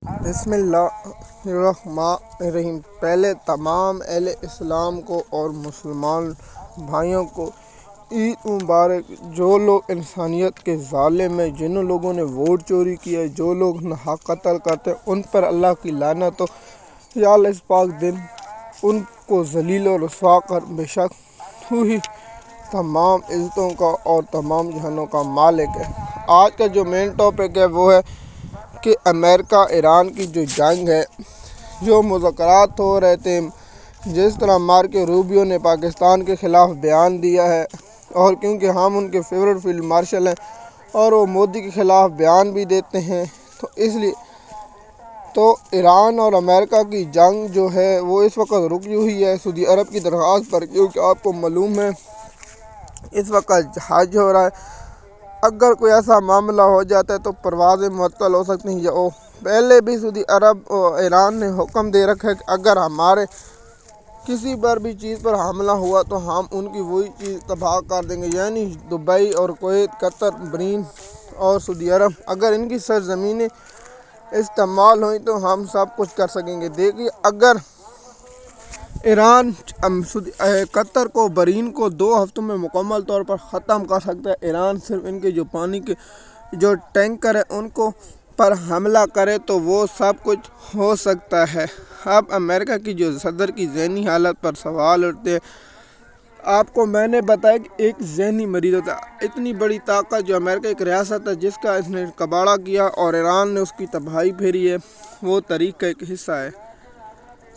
بسم اللہ الرحمن الرحیم۔ پہلے تمام اہل اسلام کو اور مسلمان بھائیوں کو عید مبارک۔ جو لوگ انسانیت کے ظالم ہیں، جن لوگوں نے ووٹ چوری کیا ہے، جو لوگ ناحق قتل کرتے ہیں، ان پر اللہ کی لعنت ہو۔ یا اللہ اس پاک دن ان کو ذلیل و رسوا کر، بے شک تو ہی تمام عزتوں کا اور تمام جہانوں کا مالک ہے۔ آج کا جو مین ٹاپک ہے وہ ہے کہ امریکہ ایران کی جو جنگ ہے، جو مذاکرات ہو رہے تھے، جس طرح مارکو روبیو نے پاکستان کے خلاف بیان دیا ہے، اور کیونکہ ہم ان کے فیورٹ فیلڈ مارشل ہیں اور وہ مودی کے خلاف بیان بھی دیتے ہیں، تو اس لیے تو ایران اور امریکہ کی جنگ جو ہے وہ اس وقت رکی ہوئی ہے سعودی عرب کی درخواست پر، کیونکہ آپ کو معلوم ہے اس وقت حج ہو رہا ہے۔ اگر کوئی ایسا معاملہ ہو جاتا ہے تو پروازیں معطل ہو سکتی ہیں۔ پہلے بھی سعودی عرب اور ایران نے حکم دے رکھا ہے کہ اگر ہمارے کسی پر بھی چیز پر حملہ ہوا تو ہم ان کی وہی چیز تباہ کر دیں گے، یعنی دبئی اور کویت، قطر، بحرین اور سعودی عرب، اگر ان کی سرزمینیں استعمال ہوئیں تو ہم سب کچھ کر سکیں گے۔ دیکھیے، اگر ایران قطر کو، بحرین کو 2 ہفتوں میں مکمل طور پر ختم کر سکتا ہے، ایران صرف ان کے جو پانی کے جو ٹینکر ہیں ان کو پر حملہ کرے تو وہ سب کچھ ہو سکتا ہے۔ اب امریکہ کی جو صدر کی ذہنی حالت پر سوال اٹھتے ہیں۔ آپ کو میں نے بتایا کہ ایک ذہنی مریض ہوتا ہے۔ اتنی بڑی طاقت جو امریکہ ایک ریاست ہے جس کا اس نے کباڑہ کیا اور ایران نے اس کی تباہی پھیری ہے، وہ تاریخ کا ایک حصہ ہے۔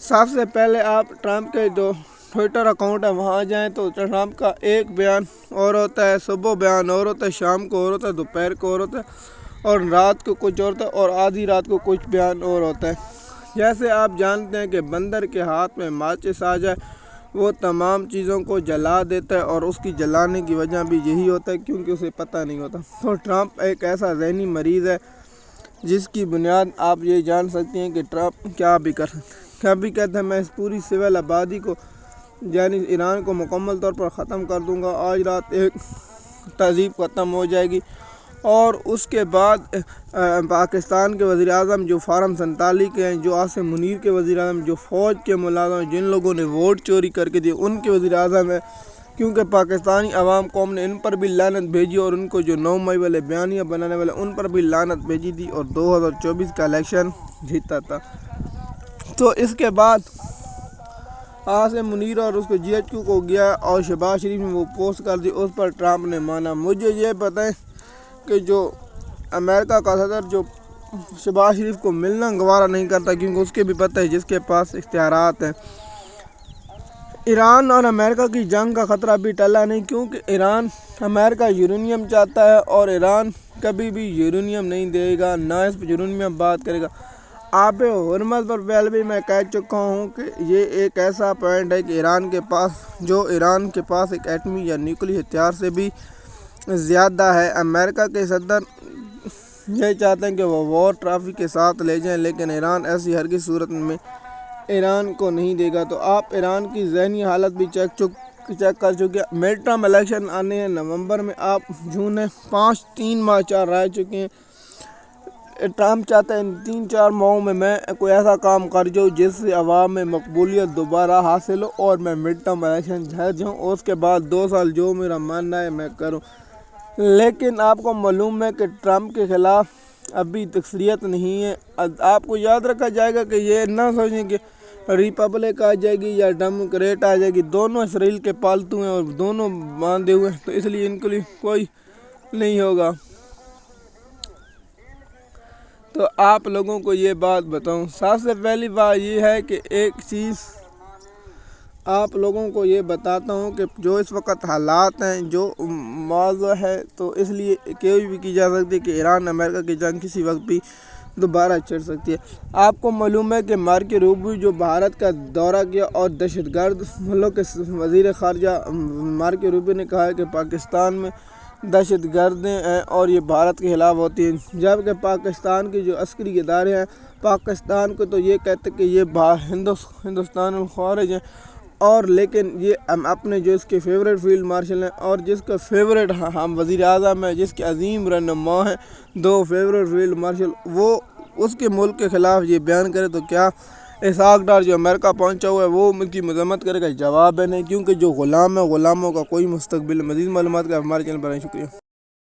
سب سے پہلے آپ ٹرمپ کے جو ٹویٹر اکاؤنٹ ہے وہاں جائیں تو ٹرمپ کا ایک بیان اور ہوتا ہے، صبح بیان اور ہوتا ہے، شام کو اور ہوتا ہے، دوپہر کو اور ہوتا ہے، اور رات کو کچھ اور ہوتا ہے، اور آدھی رات کو کچھ بیان اور ہوتا ہے۔ جیسے آپ جانتے ہیں کہ بندر کے ہاتھ میں ماچس آ جائے وہ تمام چیزوں کو جلا دیتا ہے، اور اس کی جلانے کی وجہ بھی یہی ہوتا ہے کیونکہ اسے پتہ نہیں ہوتا۔ تو ٹرمپ ایک ایسا ذہنی مریض ہے جس کی بنیاد آپ یہ جان سکتے ہیں کہ ٹرمپ کیا بھی کر سکتے ہیں۔ کیا بھی کہتے ہیں، میں اس پوری سول آبادی کو یعنی ایران کو مکمل طور پر ختم کر دوں گا، آج رات ایک تہذیب ختم ہو جائے گی۔ اور اس کے بعد پاکستان کے وزیر اعظم جو فارم 47 کے ہیں، جو عاصم منیر کے وزیر اعظم، جو فوج کے ملازم ہیں، جن لوگوں نے ووٹ چوری کر کے دیے ان کے وزیر اعظم ہیں، کیونکہ پاکستانی عوام قوم نے ان پر بھی لعنت بھیجی، اور ان کو جو 9 مئی والے بیانیہ بنانے والے ان پر بھی لعنت بھیجی تھی، اور 2024 کا الیکشن جیتا تھا۔ تو اس کے بعد عاصم منیر اور اس کو GHQ کو گیا اور شہباز شریف نے وہ پوسٹ کر دی، اس پر ٹرمپ نے مانا۔ مجھے یہ بتائیں کہ جو امریکہ کا صدر جو شہباز شریف کو ملنا گوارا نہیں کرتا، کیونکہ اس کے بھی پتہ ہے جس کے پاس اختیارات ہیں۔ ایران اور امریکہ کی جنگ کا خطرہ بھی ٹلا نہیں، کیونکہ ایران امریکہ یورینیم چاہتا ہے اور ایران کبھی بھی یورینیم نہیں دے گا، نہ اس پر یورینیم بات کرے گا۔ آب ہرمز پر پہلے بھی میں کہہ چکا ہوں کہ یہ ایک ایسا پوائنٹ ہے کہ ایران کے پاس ایک ایٹمی یا نیوکلی ہتھیار سے بھی زیادہ ہے۔ امریکہ کے صدر یہ چاہتے ہیں کہ وہ وار ٹرافی کے ساتھ لے جائیں، لیکن ایران ایسی ہرگز صورت میں ایران کو نہیں دے گا۔ تو آپ ایران کی ذہنی حالت بھی چیک کر چکے ہیں۔ مڈ ٹرم الیکشن آنے ہیں نومبر میں، آپ جون ہے، 3 ماہ 4 رہ چکے ہیں۔ ٹرمپ چاہتا ہے ان 3-4 ماہوں میں کوئی ایسا کام کر جاؤں جس سے عوام میں مقبولیت دوبارہ حاصل ہو اور میں مڈ ٹرم الیکشن جیت جاؤں، اور اس کے بعد 2 سال جو میرا ماننا ہے میں کروں۔ لیکن آپ کو معلوم ہے کہ ٹرمپ کے خلاف ابھی اکثریت نہیں ہے۔ آپ کو یاد رکھا جائے گا کہ یہ نہ سوچیں کہ ریپبلک آ جائے گی یا ڈیموکریٹ آ جائے گی، دونوں اسرائیل کے پالتو ہیں اور دونوں باندھے ہوئے ہیں، تو اس لیے ان کے لیے کوئی نہیں ہوگا۔ تو آپ لوگوں کو یہ بات بتاؤں، سب سے پہلی بات یہ ہے کہ ایک چیز آپ لوگوں کو یہ بتاتا ہوں کہ جو اس وقت حالات ہیں، جو موضوع ہے، تو اس لیے کوئی بھی کی جا سکتی ہے کہ ایران امریکہ کی جنگ کسی وقت بھی دوبارہ چھڑ سکتی ہے۔ آپ کو معلوم ہے کہ مارکو روبیو جو بھارت کا دورہ کیا اور دہشت گرد ملک کے وزیر خارجہ مارکو روبیو نے کہا ہے کہ پاکستان میں دہشت گردیں ہیں اور یہ بھارت کے خلاف ہوتی ہیں، جبکہ پاکستان کے جو عسکری ادارے ہیں پاکستان کو تو یہ کہتے کہ یہ ہندوستان الخارج ہیں، اور لیکن یہ اپنے جو اس کے فیورٹ فیلڈ مارشل ہیں اور جس کا فیورٹ ہم وزیر اعظم ہے، جس کے عظیم رہنما ہیں 2 فیورٹ فیلڈ مارشل، وہ اس کے ملک کے خلاف یہ بیان کرے تو کیا اسحاق ڈار جو امریکہ پہنچا ہوا ہے وہ ان کی مذمت کرے گا؟ جواب ہے نہیں، کیونکہ جو غلام ہے غلاموں کا کوئی مستقبل۔ مزید معلومات کا ہمارے چینل پر آئیں، شکریہ۔